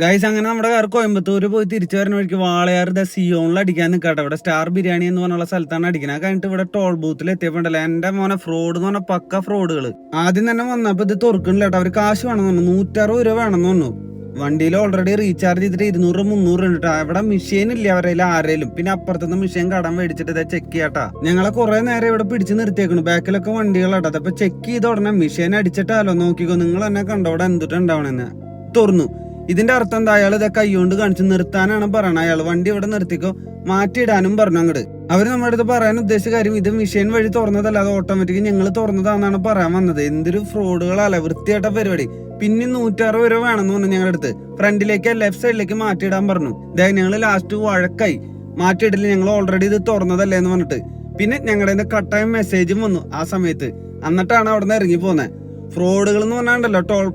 Guys അങ്ങനെ നമ്മുടെ car Coimbatore പോയി തിരിച്ചു വരുന്ന വഴിക്ക് വാളയാർ സിയോണിൽ അടിക്കാൻ നിൽക്കട്ടെ. ഇവിടെ സ്റ്റാർ ബിരിയാണി എന്ന് പറഞ്ഞുള്ള സ്ഥലത്താണ് അടിക്കുന്നത്. കഴിഞ്ഞിട്ട് ഇവിടെ ടോൾ ബൂത്തിൽ എത്തിയപ്പോണ്ടല്ലോ എന്റെ മോനെ ഫ്രോഡ് എന്ന് പറഞ്ഞാൽ പക്ക ഫ്രോഡുകൾ. ആദ്യം തന്നെ വന്നപ്പോ ഇത് തുറക്കണില്ല കേട്ടോ. അവർ കാശ് വേണമെന്ന് പറഞ്ഞു, 160 രൂപ വേണമെന്ന് പറഞ്ഞു. വണ്ടിയിൽ ഓൾറെഡി റീചാർജ് ചെയ്തിട്ട് 200-300 ഉണ്ട്. ഇവിടെ മെഷീൻ ഇല്ല അവരിൽ ആരേലും. പിന്നെ അപ്പുറത്തുനിന്ന് മെഷീൻ കടം മേടിച്ചിട്ട് ഇതാ ചെക്ക് ചെയ്യാട്ടാ. ഞങ്ങളെ കുറെ നേരം ഇവിടെ പിടിച്ച് നിർത്തിയേക്കണു. ബാക്കിലൊക്കെ വണ്ടികളാട്ടാ. അപ്പൊ ചെക്ക് ചെയ്ത ഉടനെ മെഷീൻ അടിച്ചിട്ടാലോ നോക്കിക്കോ, നിങ്ങൾ എന്നെ കണ്ടോടെ എന്തിട്ടുണ്ടാവണെന്ന് തുറന്നു. ഇതിന്റെ അർത്ഥം എന്താ, അയാൾ ഇതൊക്കെ കൈകൊണ്ട് കാണിച്ച് നിർത്താനാണ് പറയണത്. അയാൾ വണ്ടി ഇവിടെ നിർത്തിക്കോ, മാറ്റിയിടാനും പറഞ്ഞു. അങ്ങോട്ട് അവര് നമ്മുടെ അടുത്ത് പറയാൻ ഉദ്ദേശിച്ച കാര്യം ഇത് മെഷീൻ വഴി തുറന്നതല്ല, അത് ഓട്ടോമാറ്റിക് ഞങ്ങൾ തുറന്നതാണെന്നാണ് പറയാൻ വന്നത്. എന്തൊരു ഫ്രോഡുകളല്ലേ, വൃത്തിയായിട്ട പരിപാടി. പിന്നെ 160 രൂപ വേണമെന്ന് പറഞ്ഞു ഞങ്ങളുടെ അടുത്ത്. ഫ്രണ്ടിലേക്ക് ലെഫ്റ്റ് സൈഡിലേക്ക് മാറ്റിയിടാൻ പറഞ്ഞു. ഞങ്ങൾ ലാസ്റ്റ് വഴക്കായി, മാറ്റിയിട്ടില്ല, ഞങ്ങൾ ഓൾറെഡി ഇത് തുറന്നതല്ലേ എന്ന് പറഞ്ഞിട്ട്. പിന്നെ ഞങ്ങളുടെ കട്ടായ മെസ്സേജും വന്നു ആ സമയത്ത്. എന്നിട്ടാണ് അവിടെ നിന്ന് ഇറങ്ങി പോന്നെ. ഫ്രോഡുകൾ എന്ന് പറഞ്ഞാണ്ടല്ലോ ടോൾ